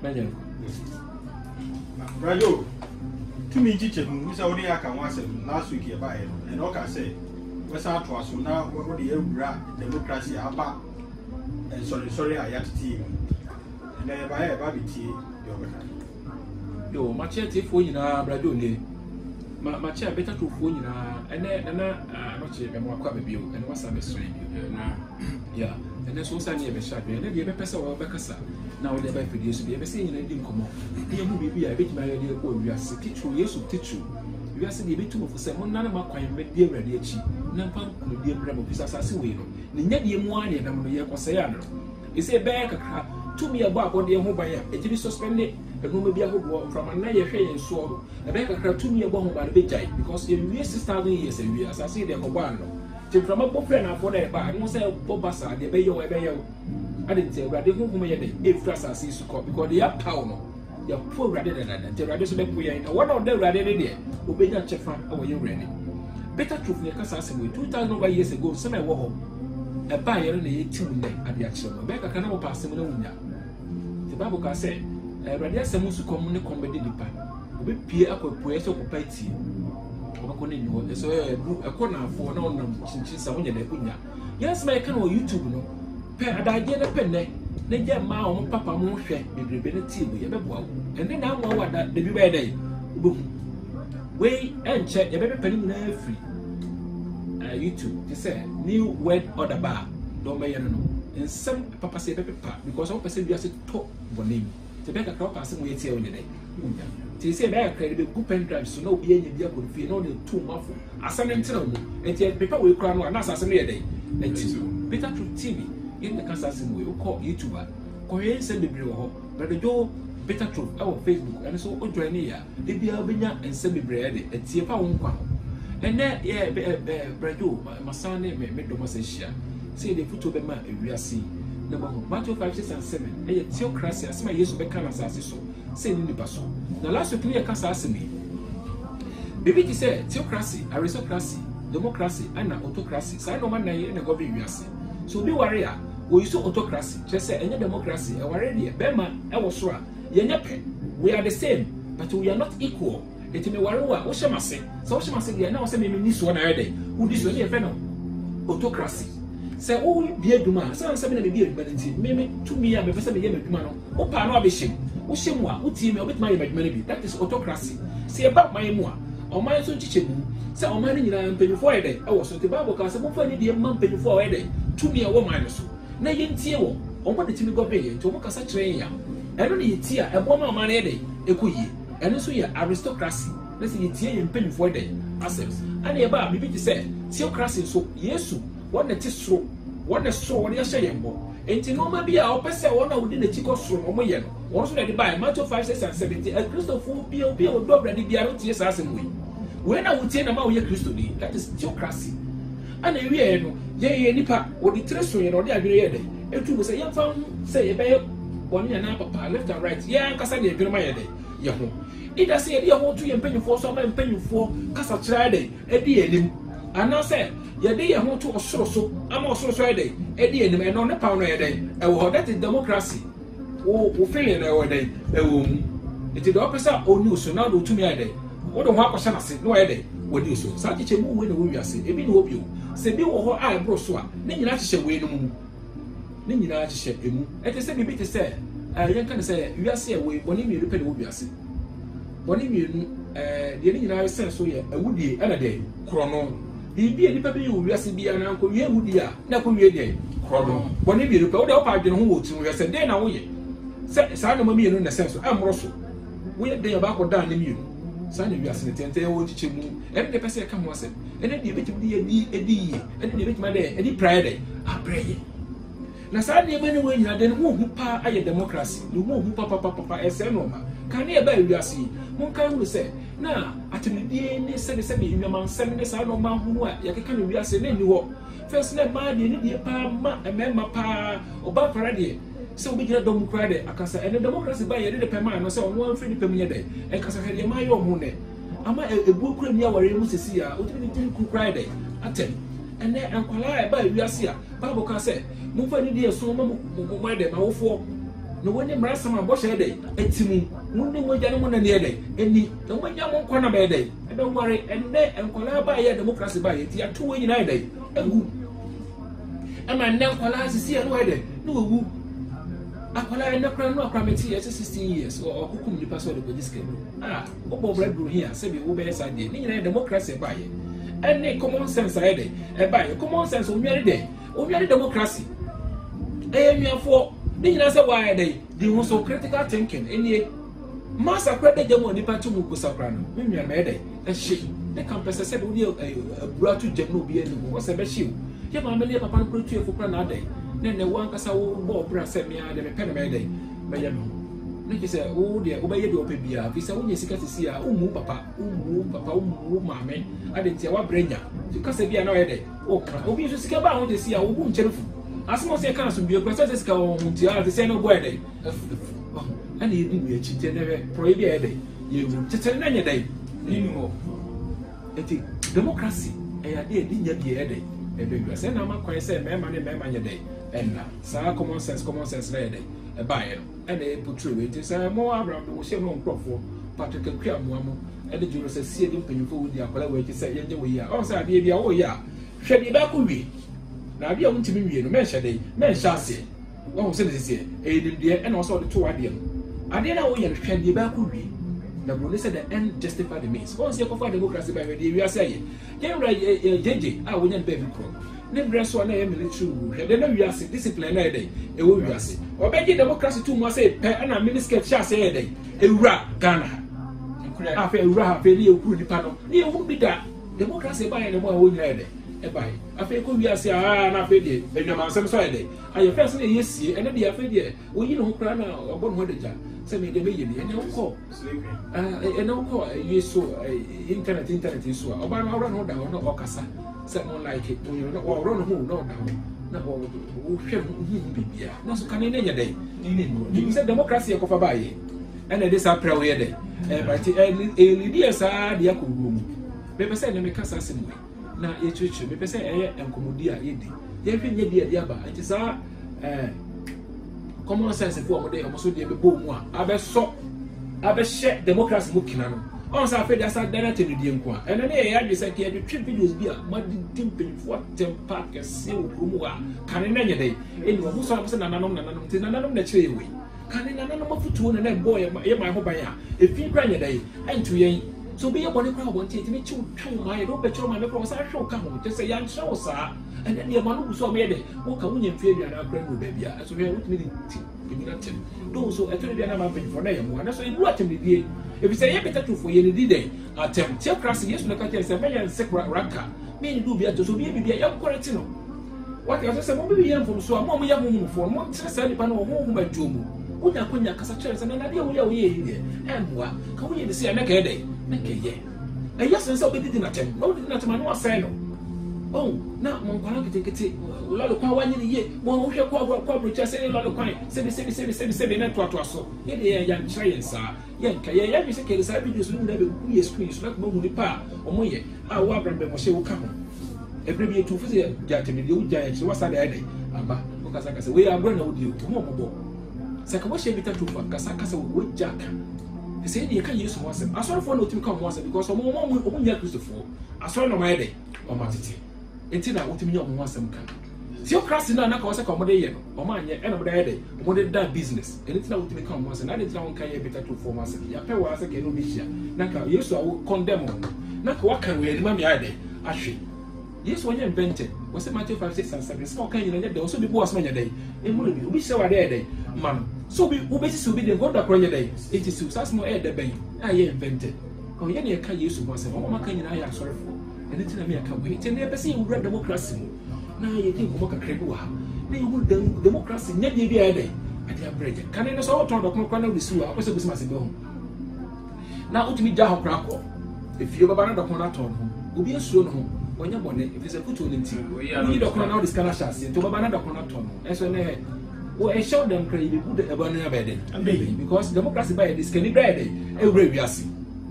Many. Radio. To me, teacher, who's already I can once last week by it, and all can say, what's out to us now, what the democracy about, and sorry, I had to team. And I buy a baby tea, Yo, my chair for you now, Bradley. My chair better to phone you now, and then not a more quite a and what's a mystery. Yeah, and there's also near shot, and then you have a person or Becassa. Now they buy produce, you ever seen a dim come on. You will be a bit my idea, we are teach you, yes, teach you. You are saying a bit too for some none of my quite dear radiachi, Nampan, dear brother, this assassin. The net year one and I'm a year Cossayano. It's a bag of crap. To me about what they are by it is suspended, and no maybe I would walk from a 9 year and swallow. A bag of crap to me about by the big guy, because in years 6,000 years and years, I see them one. From a book friend for that, but I don't say Bobassa, the Bayo. I didn't tell Raddy who made it if Frasa sees to call because they are power. They are poor rather than that. The Radis make we are one of them rather than there. Obey that chef over you ready. Better truth, Nicassassin, 2,000 years ago, some I war. A buyer in the 18 at the action. Back a cannot pass him. The Bible can say, Radias Samus commonly combat the depart. We peer up a poet of piety. So a corner for no chinchilla. Yes, my can YouTube no. I died a penny. Then get my own papa won't share the ability we ever walk. And then I know what that the be day. Wait and check your baby penny free. YouTube, they say new word or the bar. Don't may know. And some papa say paper because all person just talk one name. To make a crop passing way till the day. They say back credible good pen drives to no be any dear good feel only 2 months. As an internal, and yet paper will crown one as a day. Better through TV. In the Kansas we will call YouTuber. Korean send the bureau, but the door better truth our Facebook and so join here. They be and send me bread and see if I won't come. And then, yeah, Brado, my son made Domasia. Say the photo of man we are seeing. Number Matthew 5, 6, and 7. A theocracy as my years of Kansas so. Say in the basso. The last week near Kansas me. Baby said theocracy, aristocracy, democracy, and autocracy. So I know man in the government we are seeing. So be warrior. We use autocracy, just say any democracy, a warrior, Bema, Ewosra, Yenepe. We are the same, but we are not equal. It may worry what Oshamase. So Oshamase, they are now saying this one already. Who this one a autocracy. Say, oh, be a duma, so I'm saying be a benefit. Maybe to me, I'm a person, be a man. Oh, Pano Bishim, Ushimwa, Utim, with my money. That is autocracy. Say about my moi, or my son teaching. Say, oh, man, I'm paying for a day. I was at the Bible class, I'm going to be a man paying for a day. To me, a woman. Na yentie wo onko de timi go beye to mo kasa kire ya eno ne yetie a ebo ma ma na de ekoyi eno so ye aristocracy na se yetie ye mpanifo de assets ana ye ba bibi ti say theocracy so yesu won na ti soro won na soro won ya hye ye mbo enti no ma bia opese won na wodi na ti ko soro mo ye no won so na de buy Matthew 5, 6 and 7 a Christopher bia o dobra de bia no tie sa asem we na wutie na ma wo ye Christo ni that is theocracy ana wie no ye nipa odi treso ye no de adwene ye de etu mo say ye fa say ye be boni na papa left and right ye ankasa de adwene ma ye de ye ho ida say ye ho to ye mpanyufo so ma mpanyufo kasa kira de edi enim ana say ye de ye ho to osoro so ama osoro so ye de edi enim e no ne pa no ye de e wo that is democracy wo feeling na wo de e wo mu iti do pesa oni so na do tumi ye de wo do ho akosha na se no ye de wodi so sa chiche mu we na wo wiase ebi na obi o se bi wo ho a bro so a ne nyina chiche we no mu ne nyina chiche emu ete se bibi te se yen kan se wiase we boni mi rupe na wo wiase boni mi nu de ne nyina se so ye awudie ana de krono bibi e nipa bi wo wiase bi ana ko wie awudie a na ko wie de krono boni mi rupe wo de wo pa adwene ho wo ti wo wiase de na wo ye se sa na mami nu na se so amro so wo ye de ya ba ko da na mi nu Sani we are sitting wo chichemu every person come was it and then the bit edi and the bit my day edi pride a pray na sani e many way na den wo hu pa aye democracy no wo hu papa ese no ma kan e ba wi ase mon kan wo se na atemidie ni se be nyaman sem ne sa no ma hu a ye keka no wi ase na ni ho first na ma de ni die pa ma emma pa oba parade so we get democracy akasa and democracy by ye de pema no say ono amfri ni pem ye de e kasa hede ma yo ho ne ama ebu kura ni aware mu sesi a otimi ni ku kura de atem and then ankwala e ba wiase a bible ka say mo fa ni de so mo de ma wofo no woni mra sama bo hye dey etimu munni moja no mun na ne dey eni no moja mon kwana be dey e be worry enne enkola ba ye democracy ba ye ti ato wo nyina dey egu ama nne enkola sisi e no dey no wu akola enne kra no akra meti 16 years o kukum ni paso de police ke obo bread bro here say be wo be sa dey ni nyina democracy ba ye enne common sense ay dey e ba ye common sense o nware dey o nware democracy e nwiafo ni nyina say why dey the most critical thinking any massa credit jamo ni patu mu kusakra no nwia me dey e hye e kan pese say we bro to jam no bi enu wo say be hye ye ma me le papa no protu e fukra na dey ne wan kasa wo bo bra say me a de me pene me dey me ye no ne say wo de wo be ye de opa bia fi say wo nye sika sisi a umu papa umu mame ade tia wa brenya kasa bia na ye dey o kra obi so sika ba ho de si a wo bu ncherefu asimo se kan so bia kra say sika wo ntia de say no boy dey and you do a cheat and prohibit you tell any day. It's democracy. A day didn't yet be a day. And you say, I'm not quite saying, man, your day. And now, so common sense, lady, a buyer, and they put through it. It's a more around the ocean on crop for particular cream, and the jurors are seeing painful with the apple way to say, and we are also, baby, oh, yeah. Shall be back with me. Now, you want to be mentioned, a man shall say, oh, say this here, aided dear, and also the 2 ideas. I didn't know you can be back with me. The police said the end justify the means. Once you offer democracy by the we are saying, JJ, I wouldn't be pro. Never saw a military. Then we are discipline a day. A will be say. Or begging democracy too much say, and a minister shall say a day. A rat Ghana. I feel rat, failure, good panel. You won't be that. Democracy by any more would day. A buy. I feel we are saying, I feel it. And your man some Friday. I have first yes, and then the affair. Well, you know, Crana or Bonhoda. Send me the million and no call. And no call. You saw internet is so. Obama run down no Ocasa. Someone like it. You know, or run home, no down. No, who shouldn't be here. No, so can in any day. You said democracy of a buy. And it is a prayer day. But Lydia's are the Yaku. Maybe say, let me cast us in way. Now, a church, maybe say, and Commodia, Yedi. Yevin Yedi Yaba. It is our common sense for a day, almost the boom. I bet so. I bet share democracy mukina. Also, I feel that's a dinner to the Dinkwa. And then I just said, you trip videos be a muddy timping for 10 park a seal rumua. Can in any day. Anyone who's a person and another the tree away. Can in another foot and then boy, my hope I am. If you cry a day, and to ye. So be a body crowd wanted to meet you. My don't bet your my because I shall come. Just a young show, sir. And then the man who saw me, walk a woman failure and our grand baby. As we are with me. Those who actually are not for them, and so you watch him. If you say, I better to for you day, attempt tell Crassi, yes, look at your man and separate ranker. Many do be at to be a young Coratino. What I said, maybe young from so a moment young woman for one send upon a home by Jomo. Would I put your cassachers and an idea we are here? And what can we see a neck a day? Make a year. A yes, and so we didn't attempt. No, did not man was saying. Oh, now, Monk, take it. Lolo kwa wani ye mo wo hwe kwa bridge say lolo kwan se network to so ye de ya nkyere sa ye nka ye ya se kele sa videos no da be ku ye screen so na ko mu ni pa omo ye a wo abran be mo hye wo ka ho every be to fuse ya temi de wo ja so wasa da ede aba wo kasa kasa we abran na wo di o mo bo saka wo hye bita to fa kasa wo ja ka se ye ka yesu mo asem asoro fo na otimi ka mo asem because omo nya Christopher asoro no ma ede o matete enti na otimi nya mo asem ka theocracy na ka wasa ka mo de ye no o ma anye e na mo de ye mo de da business enti na otimi ka mo asem na enti na won ka ye bita to form asem ya pe wa asa ke no bi hia na ka yesu a wo condemn na ka waka we ni ma me ade ahwe yesu onye invented was Matthew 5:6-7 so kan yin nya de so bi bo asem nya de e mo bi obi hye wa de man so bi obi si obi de god da kro nya de it is success mo e de ben a ye invented o ye na ka yesu mo asem o ma kan yin na ya sorry for enti na me ka we enti na be say we democracy na ye tin ko kakra bi wa na ye wu democracy nya de bi a de ade abreje kan ne so to do ko na bisu a ko se bisu ma se be ho na utimi ja ho kra ko if you baba na do ko na to ho obi asuro no ho onya bone if is a put on nti you do ko na do scanner chance to baba na do ko na to no eso ne o e show them credit be put eba na be de because democracy by this can be bread e wure wiase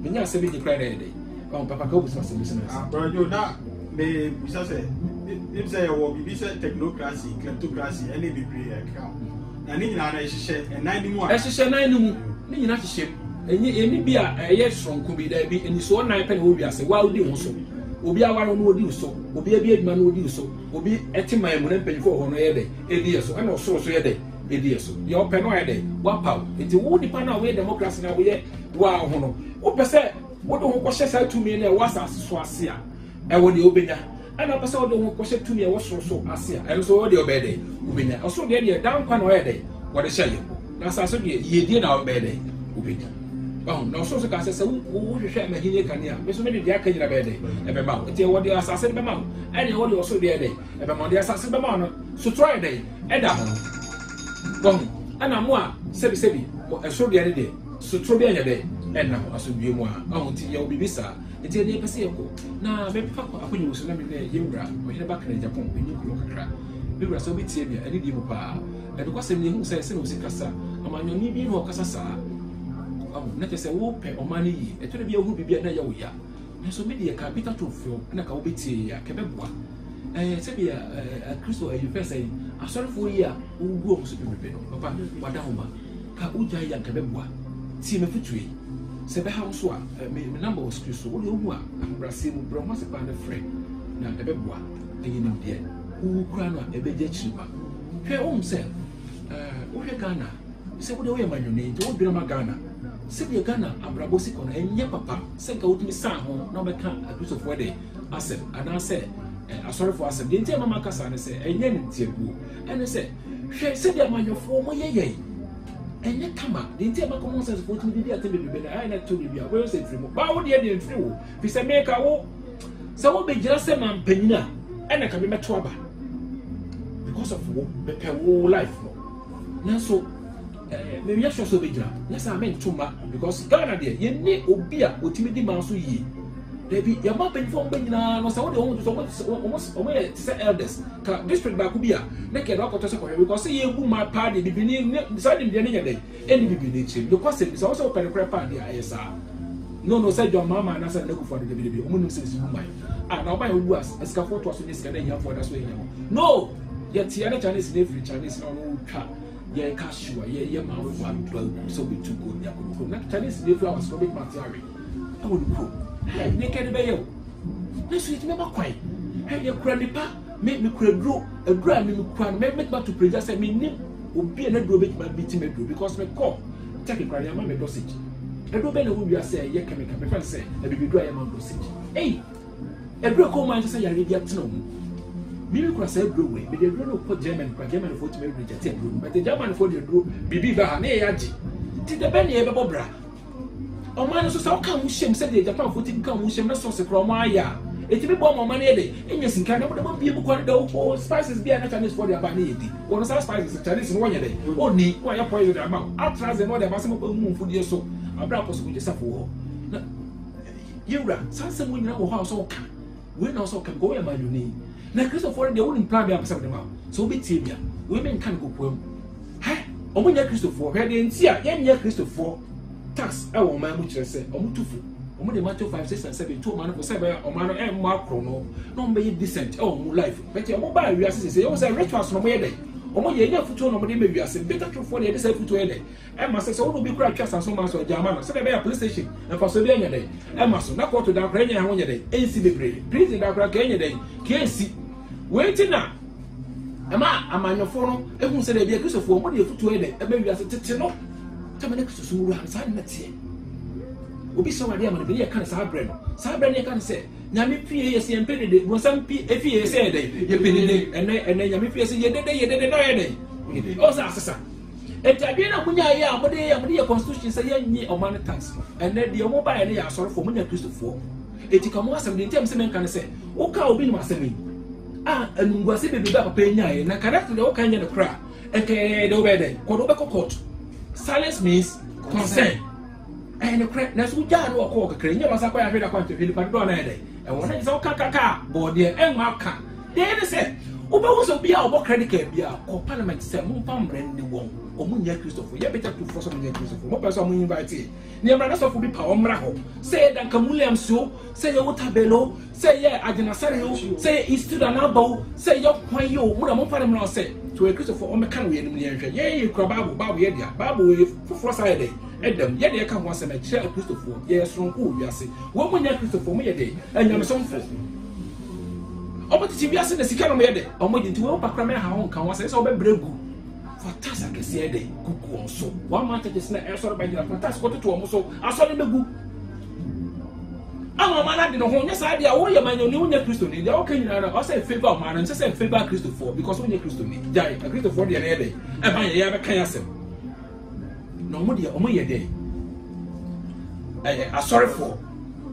menya se be declare de on papa ko bisu ma se bisu na bro na me bisa se if say wo bibi say technocracy kleptocracy any be play account na ni nyina na ehihye enan ni mu a ehihye nan ni mu ni nyina hihye eni bi a eye sonko bi da bi eni so nan pe na obi ase wa odi ho so obi awaro no odi so obi abi aduma no odi so obi etiman mu na mpanyifo ho no ye de edi yeso ana osoro so ye de edi yeso ye open no ye de wa paw enti wo di pa na we democracy na we ye wa ho no wo pese wo do ho ko hye sa tumi na wa sa so ase a e wo de obenya ana pese wo do ho ko hye tumi e wo soro so ase a e so wo de obede obenya oso de de dan kwa na ye de wo de hye ye na sa so de ye die na obede obenya na so so ka se wo hwehwe ma hinye kan ya me so me de dia kan nyina be de e be ma ti wo de asase be ma ene wo de wo so de e be ma de asase be ma no so try de e da ho bon ana mo a sebi e so de de so tro be anya de e na ho aso bie mu a ho ti ye obi bisa e ti de pese ye ko na be pa ko akonyi wo so na me ne ye wura wo hene ba kan Japan be ni ko kakra be wura so be tie bia ene di mu pa e be ko se me hu se no sikasa amanyo ni bi no kasa sa na te se wo pe o mani yi e to de bia hu bibia na ya wo ya na so me de capital to fio na ka wo betie ya ke beboa se bia Kristo e you first say asori fo yi a wo gu o so bebe no papa wada ho ma ka uja ya ke beboa ti me futue se be ha so a me number was Kristo wo de hu a abrase mu bro ma se pa na frɛ na e beboa e yi nim de wo kura no e be je chiriba hwe o se wo hwe Ghana se wo de wo ya manwone nti wo dwena ma Ghana se de Ghana abrabosi kono enye papa se nka wotumi san ho na obeka Christopher de asem ana se asori for asem de ntia mama kasa ne se enye ntiebu ene se hwe se de amanyofo mo yeye enye kama de ntia maka mo sense for wotumi de atembe bebe na ai na to bibia wo se free mo ba wo de free wo fi se meka wo se wo begira se man panyina ene ka be meto aba because of wo be pe wo life no so maybe I should be done. Yes, I meant too much because Ghana there, you need Obia, ultimately Mansu ye. There be your map and phone, no, so almost elders. District Bakubia, naked rock because say you my party, the beginning, deciding the other day, any beginning. The question is also a crap party, ISR. No, said your mamma and I said, look for the baby, woman says, and now by who was a scaffold was in this Canadian for that's way. No, yet the other Chinese navy, Chinese no car. Yeah, casual, yeah, man, so we took good. Not Chinese, the flowers for big material. I would go. Hey, naked bayo. Let's see, never quite. Hey, your grandpa, make me grow a grand make back to preserve. I mean, would be an adro my beating me because my call. Take a cry, I'm a dosage. I don't know who you are saying, yeah, can make a friend say, a baby dry amount dosage. Hey, a broke home man to say, I did get to know. Maybe cross a brewery, but they don't put German for to make rejected room, but the German for the group, Bibi Bahane Yaji. Did the Benny ever bobra? Oh, man, so come shame said the Japan footing come shame not so from my ya. It will be more money, and yes, in Canada, but people call it spices be a Chinese for their vanity. One of our spices, Chinese in 1 day. Only why you poison the amount. I'll try them all the maximum moon for your soul. A brother was with yourself. You ran, some women know how so can. We also can go about your name. Na Christopher they wouldn't plan them some them so be tibia women can go poem hey omunya Christopher he dey ntia ye nya Christopher tax e wo man mu kire se omutufu omu de Matthew 5 6 and 7 2 man for 7 o man e mo akro no be decent e o mu life but e mo ba wi ase se you say rituals no mo ye dey omu ye nya futu no mo de me wi ase better true for dey say futu e dey e ma se wo no bi kura twa sanso man so jama no se dey be a PlayStation e fa so dey nya dey e ma so na court da kra nya ho nya dey ensi bebre prison da kra ka nya dey kensi waiting na ama amanyofo no ehun se dey be Christopher mo dey futu e dey e be wi ase tete no tama na Christopher suru ha sa na tie obi so wade amana be ye kan sa abre no sa abre ne kan se nyame pie ye se empede de mo sam pi efie ye se dey ye penene ene nyame pie se ye dede no ye dey o sa asesa etabi na munya ye amode ye constitution se ye nyi o man tax ene de mo ba ye ne ya asore fo munya Christopher etika mo asem de ntem se men kan se o ka obi no asem ngwase bebe ba papa nyae na character de o kan nya de kra enke de obede ko do be court silence means consent and the kra na so ja no ko kakra nya masa kwa ya hweda kwa ntwe pa do na ede e wona nyi so kaka bo de enwa aka de ne se obewu so bia obo credit card bia ko parliament se mo pam brand ni won omunya Christopher ye better to force omunya Christopher mo person omunya invite ni emra na so for bi pa omra ho say Duncan Williams so say ye Waterbelo say ye Ajenasare ho say Istuda Nabo say ye kwan yo mo na mo fa dem na say to a Christopher o me kan we enim ni enhwe ye kura Bible ye dia Bible we foforo side dey Edem ye dey ka ho asem e kire Christopher ye sonko wiase wo munya Christopher mo ye dey anyam somfo Obati biase na sika no me de omoji nti wo pakra me ha ho kan wase se obebregu fatasa kese de kuku on so wa ma tete se na e so ba gira fatasa ko to omo so aso ne begu ama ma na de no ho nya sa dia wo ye manyo ni wonya Kristo ni dia o kan nyina na o say favor ma na say favor Kristo for because wonya Kristo ni jai a Kristo for dia na ye de e ba ye ya be kan asem no mo dia omo ye de sorry for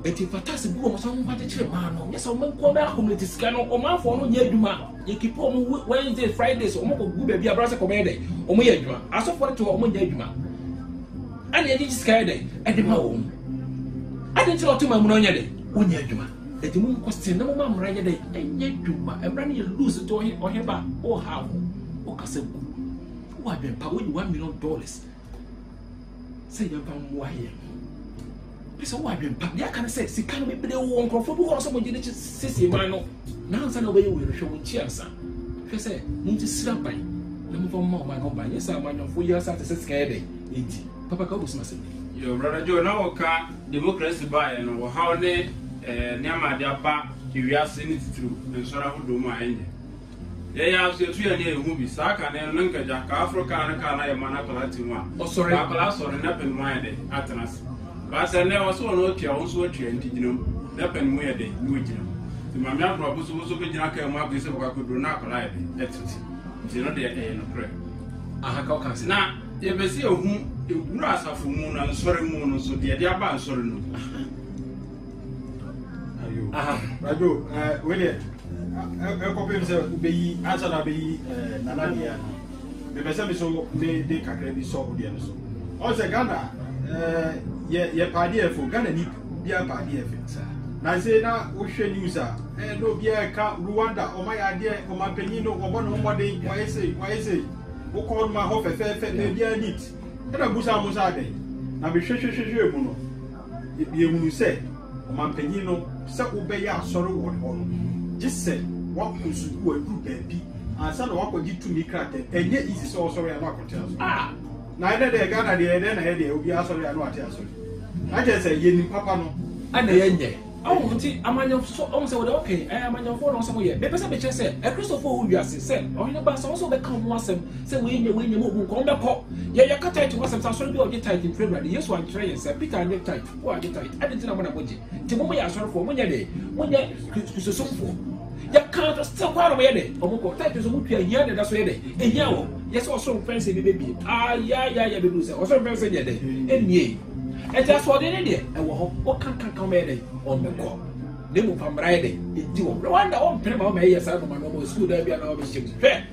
eti fatasi bu o so mo pate kire ma no yes o man ko ba community sika no o man for no nya aduma ye keep o Wednesday Fridays o mo ko gu ba bia brase ko me dey o mo ye aduma aso for to o mo nya aduma ani ye sika dey e de ma o ade ti o to ma mu no nya dey o nya aduma eti mo ko sin na mo ma mra nya dey e nya aduma e mra ne ye lose to o he ba o ha o kasabu o abe pa o $1 million say you ban mo aye so why been pack ya can say sika no be wo nkrofo bu ho so mo gine sisi man no na ansa na obaye we hwe wo chi ansa hwe say nti sira ban na mo fam ma no ban yesa amanyofo ya sa te sika e dey enti papa ka obusima se yo brother Joe na wo ka democracy ba ye no wo ha ne niama de aba iwiase ni titru nsora ho do mu anye ya so etu ya ne ehu bi saka ne no nkaja ka Africa na ka na ye mana kala ti mu a ba kala so ne na pen mu anye de atanas Basa ne waso no tia wonso atua ntiginem na pen mu ye de ni oginem ti ma me afro buso be gina ka mu akese baka kodro na akola ye de etiti ti no de no kre aha ka o kan se na ye be se ehu eguru asafo mu na nsore mu no so de aba nsore no ayo aha radio we de e ko pe se ubeyi asa na beyi nana dia no be se me so de kakra bi so de no so o se Ghana ye party efo Ghana ni bia party efo na say na wo hwe news a no bia ka Rwanda o ma ya de o ma panyin no o bo no modern why say wo call ma ho fe na bia nit na busa musa de na be hwe mu no ye mu say o ma panyin no se wo be ya asore wo no just say wa kunsu wo group bi ansa na wa ko gitu mi krate enye easy so sorry na akotel na ide de Ghana de ide na ide obi asori anu ati asori na je say ye ni papa no ana ye nye awu nti amanyo so on say we okay amanyo fo no so ye be pesa be che say Christopher wo wiase say o ne ba so be kan mo asem say we nye mo bu ko be ko ye kata ti wasem asori bi o je tight in February yesu an try say Peter and tight wo a je tight ade ti na mo na boje ti mo ya asori fo mo nye de mo nye Christopher fo ya can't still quite away there. Omoko, type is a good year, that's where they a yaw. Yes, also fancy baby. Yeah, baby, also fancy there. And ye, and that's what they did. And what can come on the call. They move from riding. It do. Rwanda on Prima May, as I know my normal school, there be an overship. Fair.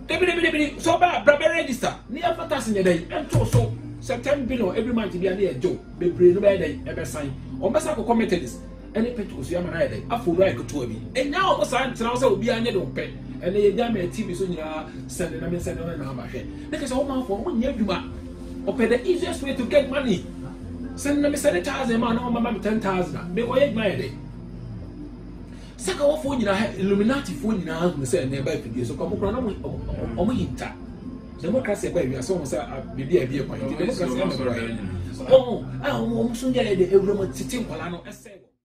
They so bad, brother register. Near fantastic day, and so September below every month to be a near Joe. Be pretty bad day, ever sign. Or Masako commented this. Any petrol so yamana ide afọ right to abi enya o sa ntina so obi anya do pe ene ye gya me TV so nyina send na me send na ba hwe because o man for mo nya adwuma o pe the easiest way to get money send na me 10,000 man o mama me 10,000 me o ye gma ide saka wo fo nyina Illuminati fo nyina me say na ba fidie so ko mo kro na mo hinta democracy ba wi aso mo say bibia bi e kwan democracy am so right oh so nya ide ewro mo titi nkwala no ese